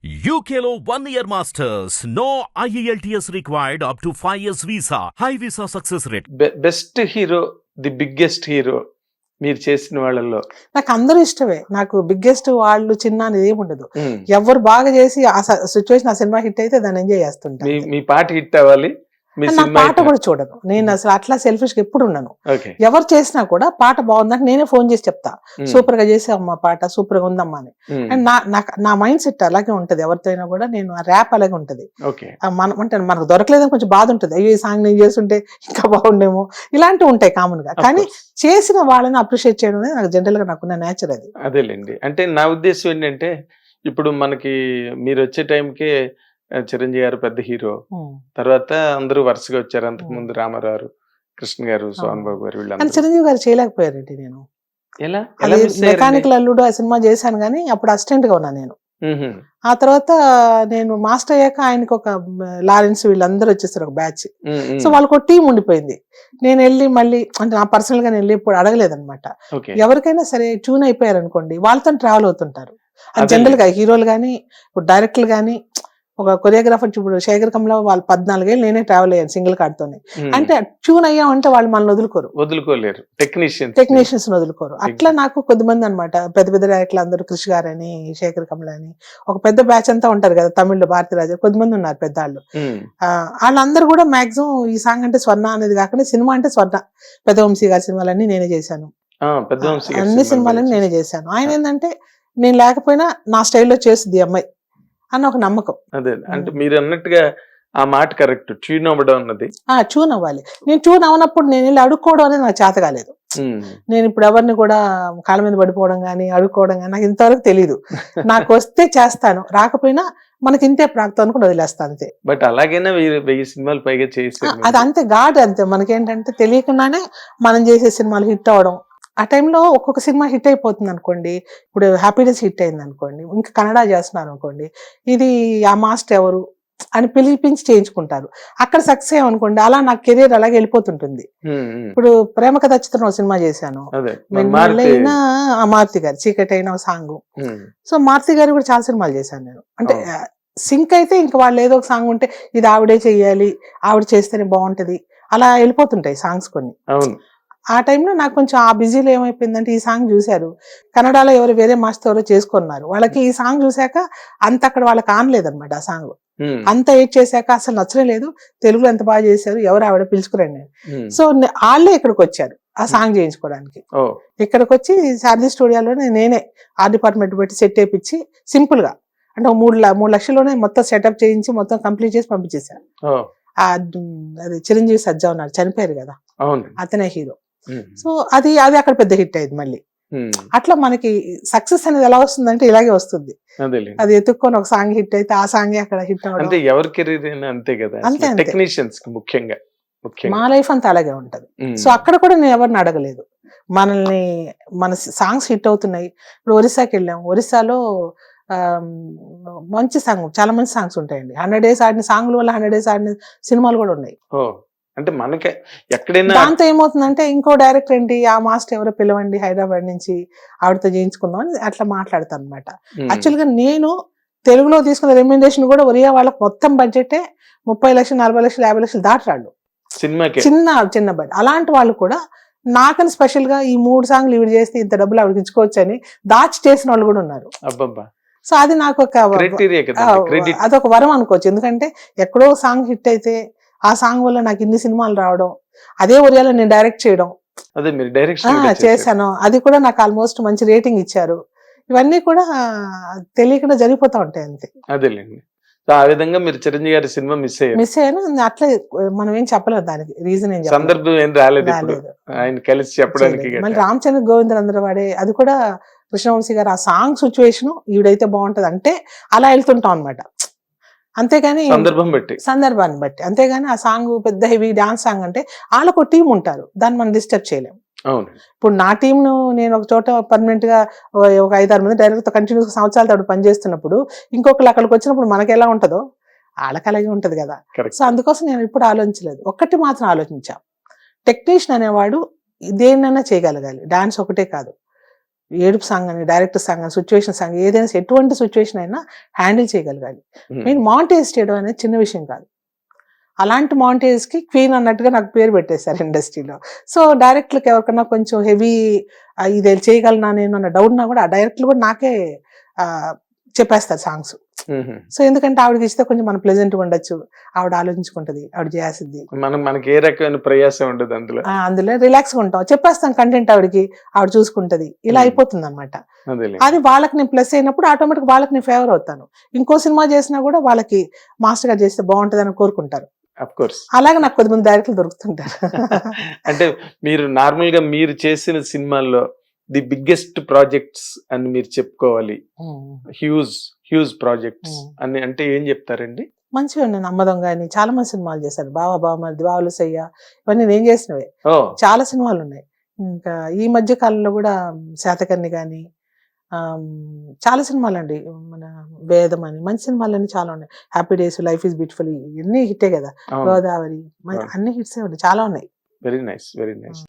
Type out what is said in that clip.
UKLO 1 year masters. No IELTS required up to 5 years visa. High visa success rate. Best hero, the biggest hero మీరు చేసిన వాళ్ళల్లో? నాకు అందరూ ఇష్టమే. నాకు బిగ్గెస్ట్ వాళ్ళు చిన్న అనేది ఏమి ఉండదు. మ్మ్. ఎవరు బాగా చేసి ఆ సిచ్యువేషన్ ఆ సినిమా హిట్ అయితే దాన్ని ఎంజాయ్ చేస్తుంటా. మీ పాట హిట్ అవ్వాలి, మీ నా సినిమా పాట కూడా చూడను నేను, అసలు అట్లా సెల్ఫిష్ గా ఎప్పుడు ఉన్నాను. ఓకే. ఎవరు చేసినా కూడా పాట బాగుందంటే నేనే ఫోన్ చేసి చెప్తా, సూపర్ గా చేసామ్మా పాట, సూపర్ గా ఉందమ్మా అని. అండ్ నా మైండ్ సెట్ అలాగే ఉంటది. ఎవరితో అయినా కూడా నేను ఆ ర్యాప్ అలాగే ఉంటది. ఓకే. అంటే మనకు దొరకలేదని కొంచెం బాధ ఉంటది, అయ్యో ఈ సాంగ్ నేను చేస్తుంటే ఇంకా బాగుండేమో, ఇలాంటివి ఉంటాయి కామన్ గా. కానీ చేసిన వాళ్ళని అప్రిషియేట్ చేయడం అనేది నాకు జనరల్ గా నాకున్న నేచర్ అది. అదేలేండి. అంటే నా ఉద్దేశం ఏంటంటే, ఇప్పుడు మనకి మీరు వచ్చే టైంకే చిరంజీవి గారు పెద్ద హీరో, తర్వాత అందరూ వరుసగా వచ్చారు. అంతకు ముందు రామారావు, కృష్ణ గారు, సోహన్ బాబు గారు, కానీ వీళ్ళందరూ. చిరంజీవి గారు చేయలేకపోయారండి. నేను ఎలా అది మిస్ అయ్యారండి? మెకానికల్ అల్లుడు ఆ సినిమా చేశాను కానీ అప్పుడు అసిస్టెంట్ గా ఉన్నా నేను. మ్మ్. ఆ తర్వాత నేను మాస్టర్ అయ్యాక ఆయనకి ఒక లారెన్స్ వీళ్ళందరూ వచ్చేస్తారు ఒక బ్యాచ్. మ్మ్. సో వాళ్ళకి ఒక టీం ఉండిపోయింది. నేను వెళ్ళి మళ్ళీ అంటే నా పర్సనల్ గా నేను వెళ్ళి ఇప్పుడు అడగలేదన్నమాట. ఓకే. ఎవరికైనా సరే ట్యూన్ అయిపోయారు అనుకోండి, వాళ్ళతో ట్రావెల్ అవుతుంటారు. అది అదే. జనరల్ గా హీరోలు కానీ ఇప్పుడు డైరెక్టర్లు కానీ, ఒక కొరియోగ్రాఫర్ ఇప్పుడు శేఖర్ కమల వాళ్ళు 14 ఏళ్ళు నేనే ట్రావెల్ అయ్యాను సింగిల్ కార్డ్ తోనే. మ్మ్. అంటే ట్యూన్ అయ్యామంటే వాళ్ళు మనల్ని వదులుకోరు, వదులుకోలేరు టెక్నీషియన్స్ వదులుకోరు. అట్లా నాకు కొద్దిమంది అనమాట పెద్ద పెద్ద డైరెక్టర్లు అందరూ, కృషి గారని, శేఖర్ కమల అని ఒక పెద్ద బ్యాచ్ అంతా ఉంటారు కదా. తమిళ్లో భారతీరాజు కొద్దిమంది ఉన్నారు పెద్దవాళ్ళు. మ్మ్. వాళ్ళందరూ కూడా మాక్సిమం ఈ సాంగ్ అంటే స్వర్ణ అనేది కాకుండా సినిమా అంటే స్వర్ణ. పెద్ద వంశీ గారి సినిమాలన్నీ నేనే చేశాను, పెద్ద వంశీ గారి అన్ని సినిమాలు సినిమాలన్నీ నేనే చేశాను. ఆయన ఏంటంటే నేను లేకపోయినా నా స్టైల్లో చేస్తుంది ఈ అమ్మాయి అన్న ఒక నమ్మకం. అదే అంటే మీరు అన్నట్టుగా ఆ మాట కరెక్ట్. ట్యూన్ అవ్వడం అన్నది. ట్యూన్ అవ్వాలి. నేను ట్యూన్ అవనప్పుడు నేను వెళ్ళి అడుక్కోవడం అనేది నాకు చేత కాలేదు. నేను ఇప్పుడు ఎవరిని కూడా కాళ్ళ మీద పడిపోవడం కానీ అడుక్కోవడం కానీ నాకు ఇంతవరకు తెలీదు. నాకు వస్తే చేస్తాను, రాకపోయినా మనకి ఇంతే ప్రాప్తం అనుకుని వదిలేస్తాను అంతే. బట్ అలాగైనా 1000 సినిమాలు పైగా చేశారు. అది అంతే గాడ్ అంతే. మనకేంటంటే తెలియకుండానే మనం చేసే సినిమాలు హిట్ అవడం. ఆ టైంలో ఒక్కొక్క సినిమా హిట్ అయిపోతుంది అనుకోండి. ఇప్పుడు హ్యాపీనెస్ హిట్ అయింది అనుకోండి, ఇంకా కన్నడ చేస్తున్నారు అనుకోండి, ఇది ఆ మాస్టర్ ఎవరు అని పిలిపించి చేయించుకుంటారు. అక్కడ సక్సెస్ అయ్యామనుకోండి, అలా నా కెరీర్ అలాగే వెళ్ళిపోతుంటుంది. ఇప్పుడు ప్రేమ కథ చిత్రం ఒక సినిమా చేశాను, మెల్లైనా మారుతి గారు చీకటి అయిన సాంగ్. సో మారుతి గారు కూడా చాలా సినిమాలు చేశాను నేను. అంటే సింక్ అయితే ఇంకా వాళ్ళు ఏదో ఒక సాంగ్ ఉంటే ఇది ఆవిడే చెయ్యాలి, ఆవిడ చేస్తేనే బాగుంటది, అలా వెళ్ళిపోతుంటాయి సాంగ్స్ కొన్ని. ఆ టైంలో నాకు కొంచెం ఆ బిజీలో ఏమైపోయిందంటే, ఈ సాంగ్ చూశారు కన్నడలో ఎవరు వేరే మాస్టర్ ఎవరో చేసుకున్నారు, వాళ్ళకి ఈ సాంగ్ చూశాక అంత అక్కడ వాళ్ళకి ఆనలేదన్నమాట. ఆ సాంగ్ అంత ఎయిట్ చేశాక అసలు నచ్చనే లేదు, తెలుగులో ఎంత బాగా చేశారు, ఎవరు ఆవిడ పిలుచుకురండి నేను. సో వాళ్ళే ఇక్కడికి వచ్చారు ఆ సాంగ్ చేయించుకోవడానికి. ఇక్కడికి వచ్చి శారది స్టూడియోలోనే నేనే ఆ డిపార్ట్మెంట్ పెట్టి సెట్ వేయించి సింపుల్ గా, అంటే 3 లక్షల్లోనే మొత్తం సెటప్ చేయించి మొత్తం కంప్లీట్ చేసి పంపించేశాను. అది చిరంజీవి సజ్జా ఉన్నారు, చనిపోయారు కదా, అతనే హీరో. సో అది అక్కడ పెద్ద హిట్ అయింది మళ్ళీ. అట్లా మనకి సక్సెస్ అనేది ఎలా వస్తుందంటే ఇలాగే వస్తుంది. అది ఎత్తుక్కొని ఒక సాంగ్ హిట్ అయితే ఆ సాంగ్ అక్కడ హిట్ అవ్వడం. అంటే ఎవరి కెరీర్ అంతే కదా, అంతే టెక్నీషియన్స్ ముఖ్యంగా. మా లైఫ్ అంతా అలాగే ఉంటది. సో అక్కడ కూడా నేను ఎవరిని అడగలేదు. మన సాంగ్స్ హిట్ అవుతున్నాయి. ఇప్పుడు ఒరిస్సాకి వెళ్ళాం, ఒరిస్సాలో మంచి సాంగ్, చాలా మంచి సాంగ్స్ ఉంటాయండి. 100 days ఆడిన సాంగ్ల వల్ల 100 days ఆడిన సినిమాలు కూడా ఉన్నాయి. అంటే మనకే ఎక్కడైనా దాంతో ఏమవుతుందంటే, ఇంకో డైరెక్టర్ ఏంటి, ఆ మాస్టర్ ఎవరో పిలవండి హైదరాబాద్ నుంచి, ఆవిడతో చేయించుకుందాం అని అట్లా మాట్లాడతాను అనమాట. యాక్చువల్ గా నేను తెలుగులో తీసుకున్న రెమ్యునరేషన్ కూడా ఒరియా వాళ్ళకి మొత్తం బడ్జెటే 30 లక్షలు, 40 లక్షలు, 50 లక్షలు దాటరాళ్ళు సినిమాకి, చిన్న బడ్జెట్. అలాంటి వాళ్ళు కూడా నాకని స్పెషల్ గా ఈ 3 సాంగ్లు ఇవి చేస్తే ఇంత డబ్బులు ఆవిడకి ఇచ్చుకోవచ్చు అని దాచి చేసిన వాళ్ళు కూడా ఉన్నారు. సో అది నాకు అదొక వరం అనుకోవచ్చు. ఎందుకంటే ఎక్కడో సాంగ్ హిట్ అయితే ఆ సాంగ్ వల్ల నాకు ఇన్ని సినిమాలు రావడం, అదే ఒరియాలో నేను డైరెక్ట్ చేయడం చేశాను, అది కూడా నాకు ఆల్మోస్ట్ మంచి రేటింగ్ ఇచ్చారు. ఇవన్నీ కూడా తెలియకుండా జరిగిపోతా ఉంటాయి అంతే. అదేలేండి. ఆ విధంగా మీరు చిరంజీవి గారి సినిమా మిస్ అయ్యాను. అట్లా మనం ఏం చెప్పలేదు, దానికి రీజన్ ఏం సందర్భం ఏం రాలేదు ఆయన కలిసి చెప్పడానికి. మళ్ళీ రామచంద్ర గోవిందరందరూ వాడే అది కూడా కృష్ణవంశీ గారు ఆ సాంగ్ సిచ్యువేషన్ ఈవిడైతే బాగుంటది అంటే అలా వెళ్తుంటాం అనమాట. అంతేగాని సందర్భాన్ని బట్టి, అంతేగాని ఆ సాంగ్ పెద్ద హెవీ డాన్స్ సాంగ్ అంటే వాళ్ళకు ఒక టీం ఉంటారు, దాన్ని మనం డిస్టర్బ్ చేయలేము. ఇప్పుడు నా టీంను నేను ఒక చోట పర్మనెంట్ గా ఒక 5-6 మంది డైరెక్టర్ కంటిన్యూస్ సంవత్సరాల తోటి పనిచేస్తున్నప్పుడు ఇంకొకరు అక్కడికి వచ్చినప్పుడు మనకి ఎలా ఉంటుందో వాళ్ళకి అలాగే ఉంటది కదా. సో అందుకోసం నేను ఇప్పుడు ఆలోచించలేదు. ఒక్కటి మాత్రం ఆలోచించా, టెక్నీషియన్ అనేవాడు దేన్నైనా చేయగలగాలి, డాన్స్ ఒకటే కాదు. ఏడుపు సాంగ్ అని, డైరెక్టర్ సాంగ్ అని, సిచ్యువేషన్ సాంగ్, ఏదైనా ఎటువంటి సిచ్యువేషన్ అయినా హ్యాండిల్ చేయగలగాలి. మీరు మాంటేజ్ చేయడం అనేది చిన్న విషయం కాదు. అలాంటి మాంటేజ్ కి క్వీన్ అన్నట్టుగా నాకు పేరు పెట్టేశారు ఇండస్ట్రీలో. సో డైరెక్టర్లకు ఎవరికన్నా కొంచెం హెవీ ఇది చేయగలనా నేను అన్న డౌట్ నా కూడా ఆ డైరెక్టర్లు కూడా నాకే చెప్పేస్తారు సాంగ్స్. సో ఎందుకంటే ఆవిడకి ఇస్తే కొంచెం మనం ప్లెజెంట్ గా ఉండొచ్చు, ఆవిడ ఆలోచించుకుంటది, ఆవిడ చేయాల్సింది, మనకి ఏ రకమైన ప్రయాసం ఉండదు అందులో రిలాక్స్ గా ఉంటాం, చెప్పేస్తాం కంటెంట్ ఆవిడకి, ఆవిడ చూసుకుంటది, ఇలా అయిపోతుంది అనమాట. అది వాళ్ళకి నేను ప్లస్ అయినప్పుడు ఆటోమేటిక్ వాళ్ళకి నేను ఫేవర్ అవుతాను. ఇంకో సినిమా చేసినా కూడా వాళ్ళకి మాస్టర్ గారు చేస్తే బాగుంటది అని కోరుకుంటారు. అలాగే నాకు కొద్దిమంది డైరెక్టర్లు దొరుకుతుంటారు. అంటే మీరు నార్మల్ గా మీరు చేసిన సినిమాల్లో ది బిగ్గెస్ట్ ప్రాజెక్ట్స్ అని మీరు చెప్పుకోవాలి, హ్యూజ్ ప్రాజెక్ట్స్ అని అంటే ఏం చెప్తారండి? మంచిగా ఉన్నాయి. నమ్మదం గాని చాలా మంది సినిమాలు చేశారు. బావా బావమరిది, బావలు సయ్య, ఇవన్నీ నేను చేసినవే. చాలా సినిమాలు ఉన్నాయి. ఇంకా ఈ మధ్య కాలంలో కూడా శాతకర్ణి గాని చాలా సినిమాలు అండి, మన వేదం అని, మంచి సినిమాలన్నీ చాలా ఉన్నాయి. Happy days, life is beautiful, ఇవన్నీ హిట్టే కదా. గోదావరి, అన్ని హిట్సే ఉన్నాయి, చాలా ఉన్నాయి. Very nice, very nice.